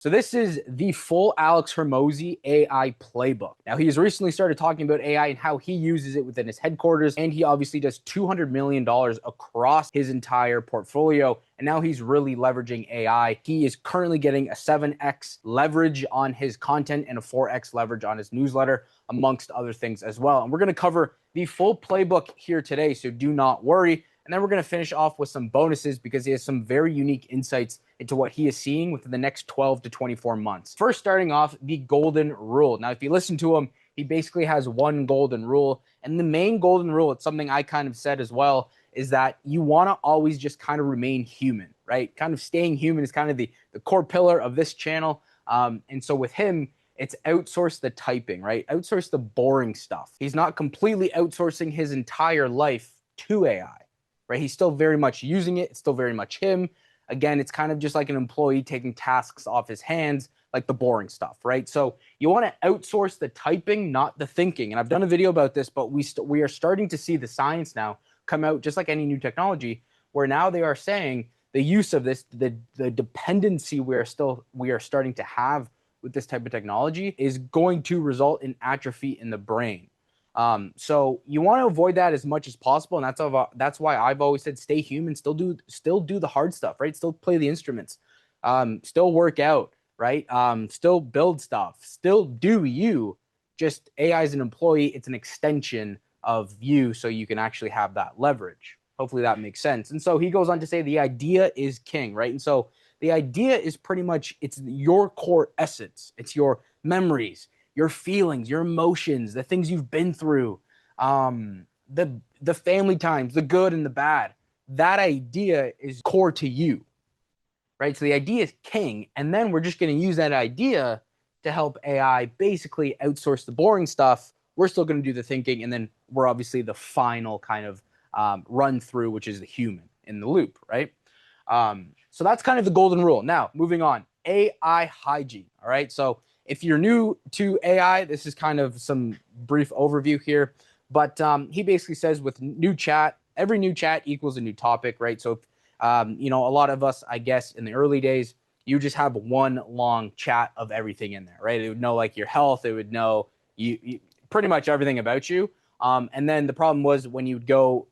So this is the full Alex Hormozi AI playbook. Now, he has recently started talking about AI and how he uses it within his headquarters, and he obviously does $200 million across his entire portfolio, and now he's really leveraging AI. He is currently getting a 7x leverage on his content and a 4x leverage on his newsletter, amongst other things as well. And we're going to cover the full playbook here today, so do not worry. And then we're going to finish off with some bonuses because he has some very unique insights into what he is seeing within the next 12 to 24 months. First, starting off, the golden rule. Now, if you listen to him, he basically has one golden rule. And the main golden rule, it's something I kind of said as well, is that you want to always just kind of remain human, right? Kind of staying human is kind of the core pillar of this channel. And so with him, it's outsource the typing, right? Outsource the boring stuff. He's not completely outsourcing his entire life to AI. Right? He's still very much using it. It's still very much him. Again, it's kind of just like an employee taking tasks off his hands, like the boring stuff, right? So you want to outsource the typing, not the thinking. And I've done a video about this, but we are starting to see the science now come out, just like any new technology, where now they are saying the use of this, the dependency we are starting to have with this type of technology is going to result in atrophy in the brain. So you want to avoid that as much as possible, and that's why I've always said stay human, still do the hard stuff, right? Still play the instruments, still work out, right? Still build stuff, still do you. Just AI as an employee, it's an extension of you, so you can actually have that leverage. Hopefully that makes sense. And so he goes on to say the idea is king, right? And so the idea is pretty much it's your core essence, it's your memories, your feelings, your emotions, the things you've been through, the family times, the good and the bad. That idea is core to you, right? So the idea is king, and then we're just going to use that idea to help AI basically outsource the boring stuff. We're still going to do the thinking, and then we're obviously the final kind of run through, which is the human in the loop, right? So that's kind of the golden rule. Now, moving on, AI hygiene, all right? So if you're new to AI, this is kind of some brief overview here, but he basically says with new chat, every new chat equals a new topic, right? So, a lot of us, I guess, in the early days, you just have one long chat of everything in there, right? It would know like your health, it would know you pretty much everything about you. And then the problem was when you'd go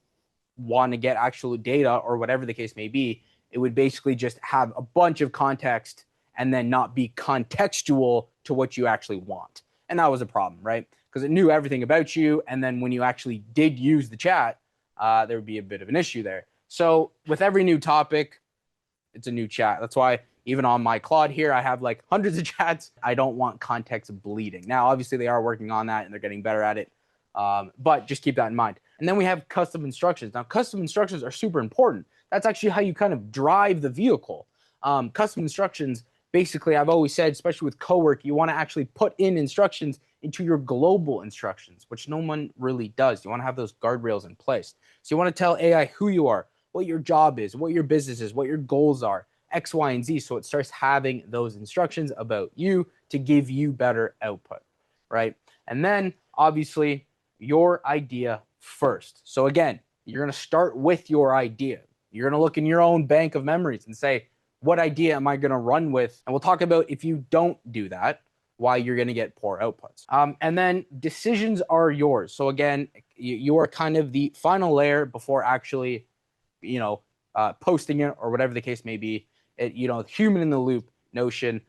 want to get actual data or whatever the case may be, it would basically just have a bunch of context and then not be contextual to what you actually want. And that was a problem, right? Because it knew everything about you. And then when you actually did use the chat, there would be a bit of an issue there. So with every new topic, it's a new chat. That's why even on my Claude here, I have like hundreds of chats. I don't want context bleeding. Now, obviously, they are working on that and they're getting better at it. But just keep that in mind. And then we have custom instructions. Now, custom instructions are super important. That's actually how you kind of drive the vehicle. Custom instructions, basically, I've always said, especially with cowork, you want to actually put in instructions into your global instructions, which no one really does. You want to have those guardrails in place. So you want to tell AI who you are, what your job is, what your business is, what your goals are, X, Y, and Z. So it starts having those instructions about you to give you better output, right? And then, obviously, your idea first. So again, you're going to start with your idea. You're going to look in your own bank of memories and say, what idea am I going to run with? And we'll talk about if you don't do that, why you're going to get poor outputs. And then decisions are yours. So again, you are kind of the final layer before actually, posting it or whatever the case may be. Human in the loop notion.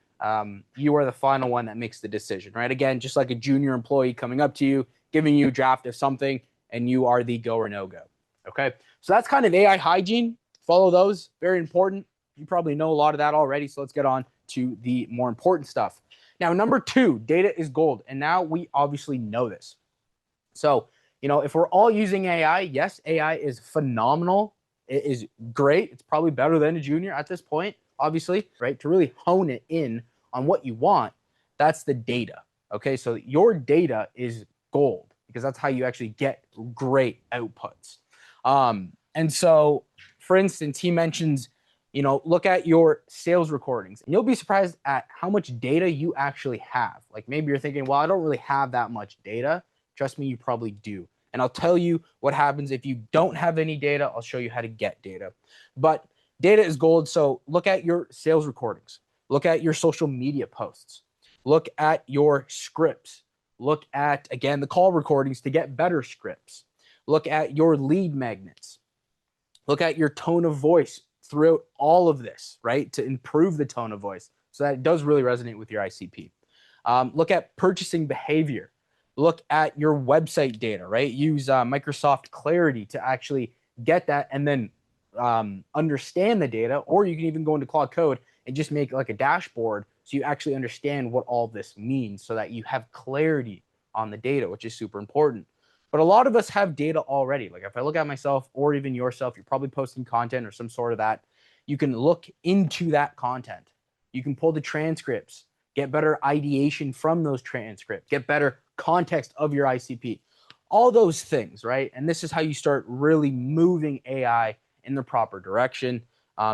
You are the final one that makes the decision, right? Again, just like a junior employee coming up to you, giving you a draft of something, and you are the go or no go. Okay, so that's kind of AI hygiene. Follow those, very important. You probably know a lot of that already, so let's get on to the more important stuff. Now, number 2, data is gold, and now we obviously know this. So, if we're all using AI, yes, AI is phenomenal. It is great. It's probably better than a junior at this point, obviously, right? To really hone it in on what you want, that's the data, okay? So your data is gold because that's how you actually get great outputs. And so, for instance, he mentions, look at your sales recordings and you'll be surprised at how much data you actually have. Like maybe you're thinking, well, I don't really have that much data. Trust me, you probably do. And I'll tell you what happens if you don't have any data. I'll show you how to get data. But data is gold. So look at your sales recordings. Look at your social media posts. Look at your scripts. Look at, again, the call recordings to get better scripts. Look at your lead magnets. Look at your tone of voice throughout all of this, right? To improve the tone of voice so that it does really resonate with your ICP. Look at purchasing behavior. Look at your website data, right? Use Microsoft Clarity to actually get that and then understand the data, or you can even go into Claude Code and just make like a dashboard so you actually understand what all this means so that you have clarity on the data, which is super important. But a lot of us have data already. Like if I look at myself or even yourself, you're probably posting content or some sort of that. You can look into that content. You can pull the transcripts, get better ideation from those transcripts, get better context of your ICP, all those things, right? And this is how you start really moving AI in the proper direction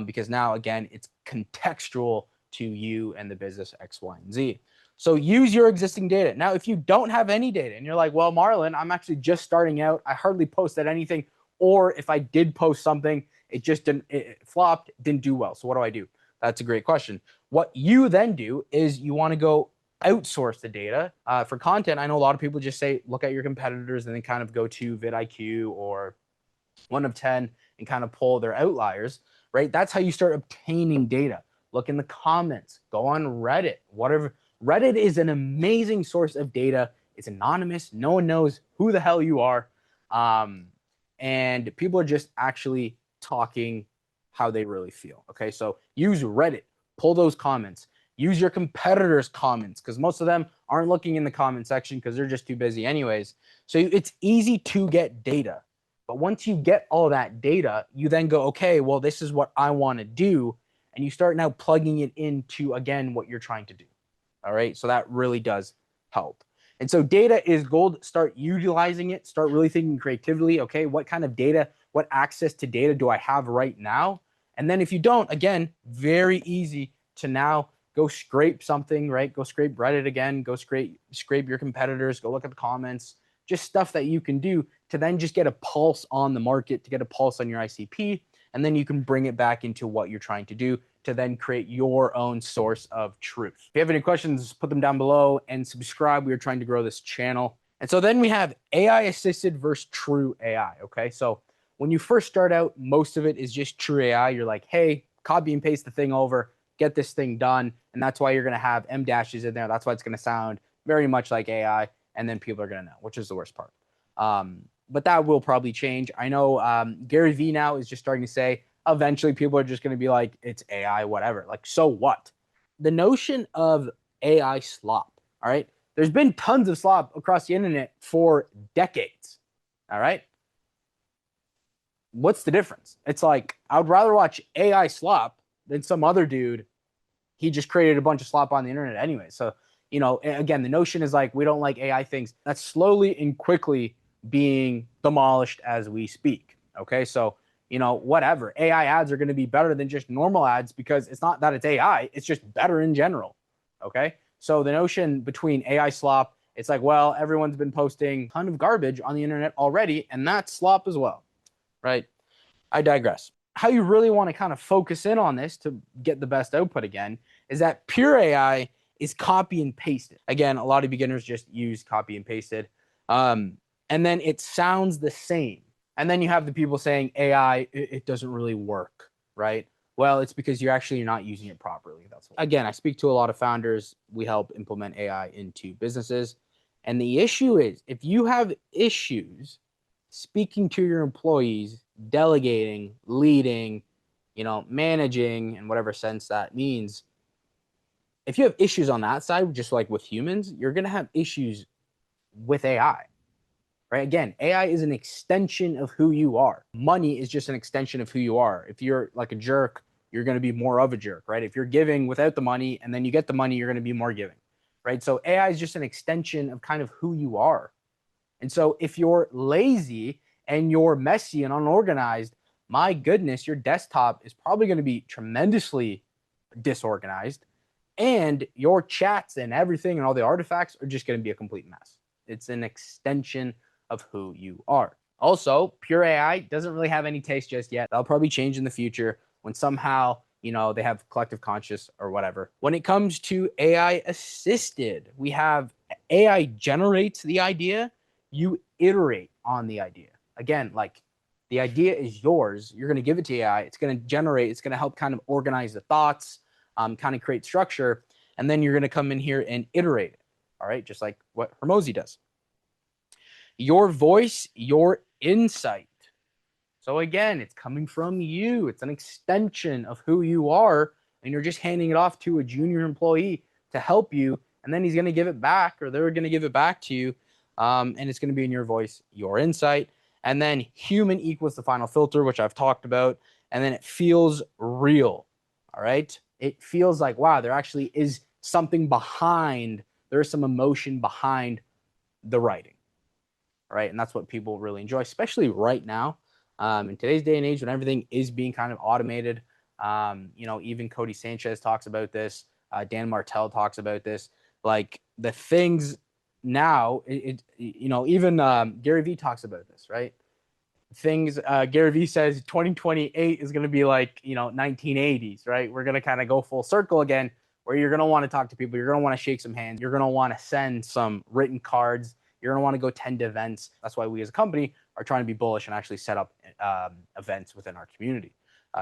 because now, again, it's contextual to you and the business X, Y, and Z. So use your existing data. Now, if you don't have any data and you're like, well, Marlon, I'm actually just starting out. I hardly posted anything. Or if I did post something, it flopped, didn't do well. So what do I do? That's a great question. What you then do is you want to go outsource the data. For content, I know a lot of people just say, look at your competitors and then kind of go to vidIQ or 1 of 10 and kind of pull their outliers, right? That's how you start obtaining data. Look in the comments, go on Reddit, whatever. Reddit is an amazing source of data. It's anonymous. No one knows who the hell you are. And people are just actually talking how they really feel. Okay, so use Reddit, pull those comments, use your competitors' comments because most of them aren't looking in the comment section because they're just too busy anyways. So it's easy to get data. But once you get all that data, you then go, okay, well, this is what I want to do. And you start now plugging it into, again, what you're trying to do. All right, so that really does help. And so data is gold. Start utilizing it. Start really thinking creatively. Okay, what kind of data, what access to data do I have right now? And then if you don't, again, very easy to now go scrape something, right? Go scrape Reddit again. Go scrape your competitors. Go look at the comments. Just stuff that you can do to then just get a pulse on the market, to get a pulse on your ICP. And then you can bring it back into what you're trying to do to then create your own source of truth. If you have any questions, put them down below and subscribe. We are trying to grow this channel. And so then we have AI assisted versus true AI. Okay. So when you first start out, most of it is just true AI. You're like, hey, copy and paste the thing over, get this thing done. And that's why you're going to have M dashes in there. That's why it's going to sound very much like AI. And then people are going to know, which is the worst part. But that will probably change. I know Gary Vee now is just starting to say, eventually people are just going to be like, it's AI, whatever. Like, so what? The notion of AI slop, all right? There's been tons of slop across the internet for decades, all right? What's the difference? It's like, I would rather watch AI slop than some other dude. He just created a bunch of slop on the internet anyway. So, you know, again, the notion is like, we don't like AI things. That's slowly and quickly being demolished as we speak, okay? So, you know, whatever. AI ads are going to be better than just normal ads because it's not that it's AI, it's just better in general, okay? So the notion between AI slop, it's like, well, everyone's been posting a ton of garbage on the internet already, and that's slop as well, right? I digress. How you really want to kind of focus in on this to get the best output again is that pure AI is copy and pasted. Again, a lot of beginners just use copy and pasted. And then it sounds the same. And then you have the people saying AI, it doesn't really work, right? Well, it's because you're not using it properly. That's why. Again, I speak to a lot of founders. We help implement AI into businesses. And the issue is, if you have issues speaking to your employees, delegating, leading, you know, managing, in whatever sense that means, if you have issues on that side, just like with humans, you're going to have issues with AI. Right? Again, AI is an extension of who you are. Money is just an extension of who you are. If you're like a jerk, you're going to be more of a jerk, right? If you're giving without the money and then you get the money, you're going to be more giving, right? So AI is just an extension of kind of who you are. And so if you're lazy and you're messy and unorganized, my goodness, your desktop is probably going to be tremendously disorganized, and your chats and everything and all the artifacts are just going to be a complete mess. It's an extension of who you are. Also, pure AI doesn't really have any taste just yet. That'll probably change in the future when somehow, they have collective conscious or whatever. When it comes to AI assisted, we have AI generates the idea, you iterate on the idea. Again, like the idea is yours. You're going to give it to AI. It's going to generate, it's going to help kind of organize the thoughts, kind of create structure. And then you're going to come in here and iterate it. All right. Just like what Hormozi does. Your voice, your insight. So again, it's coming from you. It's an extension of who you are. And you're just handing it off to a junior employee to help you. And then he's going to give it back, or they're going to give it back to you. And it's going to be in your voice, your insight. And then human equals the final filter, which I've talked about. And then it feels real. All right. It feels like, wow, there actually is something behind, there's some emotion behind the writing. All right. And that's what people really enjoy, especially right now. In today's day and age, when everything is being kind of automated, even Cody Sanchez talks about this. Dan Martell talks about this. Like the things now, even Gary Vee talks about this, right? Things Gary Vee says 2028 is going to be like 1980s, right? We're going to kind of go full circle again, where you're going to want to talk to people, you're going to want to shake some hands, you're going to want to send some written cards, you're going to want to go attend events. That's why we as a company are trying to be bullish and actually set up events within our community.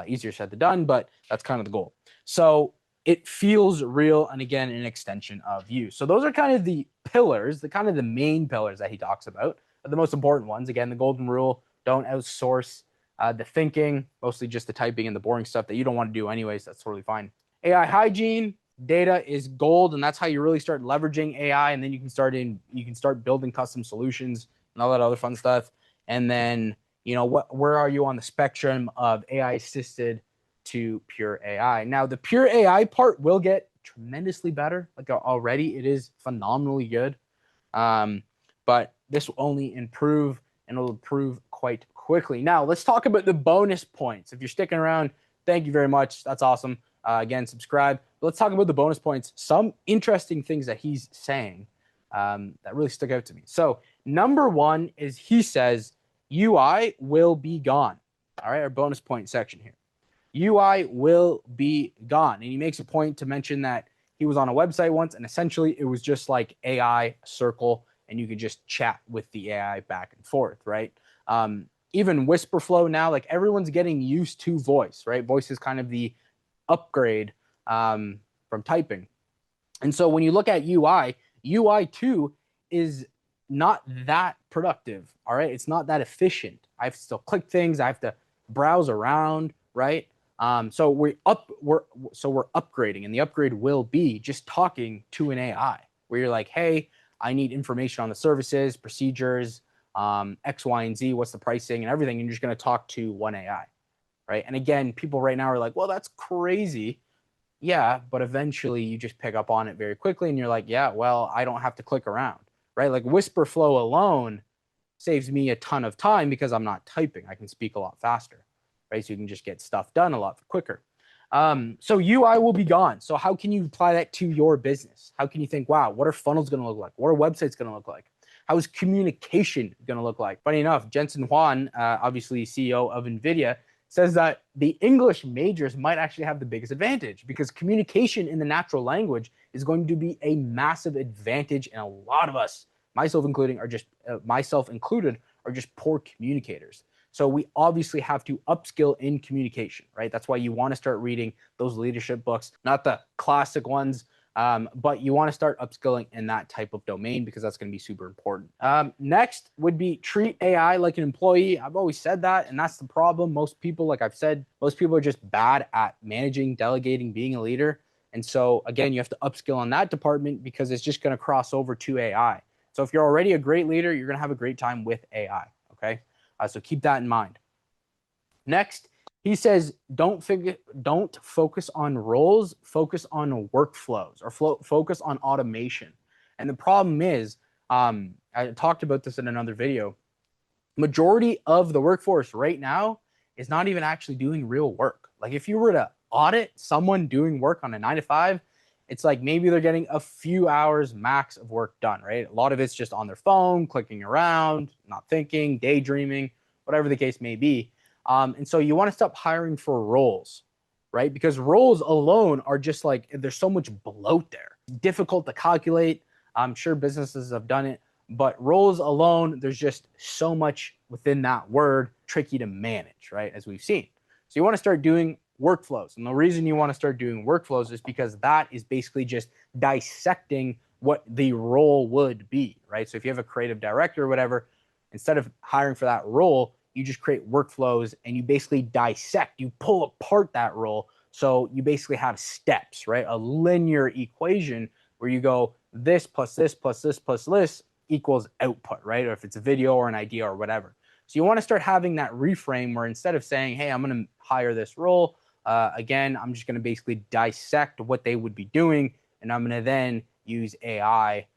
Easier said than done, but that's kind of the goal. So it feels real, and again, an extension of you. So those are kind of the pillars, the main pillars that he talks about, the most important ones. Again, the golden rule: don't outsource the thinking, mostly just the typing and the boring stuff that you don't want to do anyways. That's totally fine. AI hygiene. Data is gold, and that's how you really start leveraging AI, and then you can start building custom solutions and all that other fun stuff. And then, where are you on the spectrum of AI assisted to pure AI? Now, the pure AI part will get tremendously better. Like already, it is phenomenally good. But this will only improve, and it'll improve quite quickly. Now, let's talk about the bonus points. If you're sticking around, thank you very much. That's awesome. Again, subscribe. But let's talk about the bonus points. Some interesting things that he's saying that really stuck out to me. So number one is he says UI will be gone. All right, our bonus point section here. UI will be gone. And he makes a point to mention that he was on a website once, and essentially it was just like AI circle, and you could just chat with the AI back and forth, right? Even Whisper Flow now, like everyone's getting used to voice, right? Voice is kind of the upgrade from typing. And so when you look at UI 2 is not that productive. All right. It's not that efficient. I have to still click things. I have to browse around. Right. So we're upgrading, and the upgrade will be just talking to an AI where you're like, hey, I need information on the services, procedures, X, Y, and Z, what's the pricing and everything. And you're just going to talk to one AI. Right. And again, people right now are like, well, that's crazy. Yeah. But eventually you just pick up on it very quickly, and you're like, yeah, well, I don't have to click around. Right. Like Whisper Flow alone saves me a ton of time because I'm not typing. I can speak a lot faster. Right. So you can just get stuff done a lot quicker. So UI will be gone. So how can you apply that to your business? How can you think, wow, what are funnels going to look like? What are websites going to look like? How is communication going to look like? Funny enough, Jensen Huang, obviously CEO of NVIDIA, says that the English majors might actually have the biggest advantage because communication in the natural language is going to be a massive advantage. And a lot of us, myself included, are just poor communicators. So we obviously have to upskill in communication, right? That's why you want to start reading those leadership books, not the classic ones, but you want to start upskilling in that type of domain because that's going to be super important. Next would be treat AI like an employee. I've always said that, and that's the problem. Most people, like I've said, most people are just bad at managing, delegating, being a leader. And so again, you have to upskill on that department because it's just going to cross over to AI. So if you're already a great leader, you're going to have a great time with AI, okay? So keep that in mind. Next, he says, don't focus on roles, focus on workflows, or focus on automation. And the problem is, I talked about this in another video, majority of the workforce right now is not even actually doing real work. Like if you were to audit someone doing work on a 9-to-5, it's like maybe they're getting a few hours max of work done, right? A lot of it's just on their phone, clicking around, not thinking, daydreaming, whatever the case may be. And so you want to stop hiring for roles, right? Because roles alone are just like, there's so much bloat there. Difficult to calculate. I'm sure businesses have done it, but roles alone, there's just so much within that word, tricky to manage, right? As we've seen. So you want to start doing workflows. And the reason you want to start doing workflows is because that is basically just dissecting what the role would be, right? So if you have a creative director or whatever, instead of hiring for that role, you just create workflows and you basically dissect, you pull apart that role. So you basically have steps, right? A linear equation where you go this plus this plus this plus this equals output, right? Or if it's a video or an idea or whatever. So you want to start having that reframe where instead of saying, hey, I'm going to hire this role, again, I'm just going to basically dissect what they would be doing. And I'm going to then use AI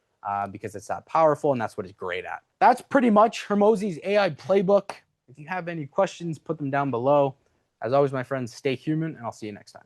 because it's that powerful and that's what it's great at. That's pretty much Hormozi's AI playbook. If you have any questions, put them down below. As always, my friends, stay human, and I'll see you next time.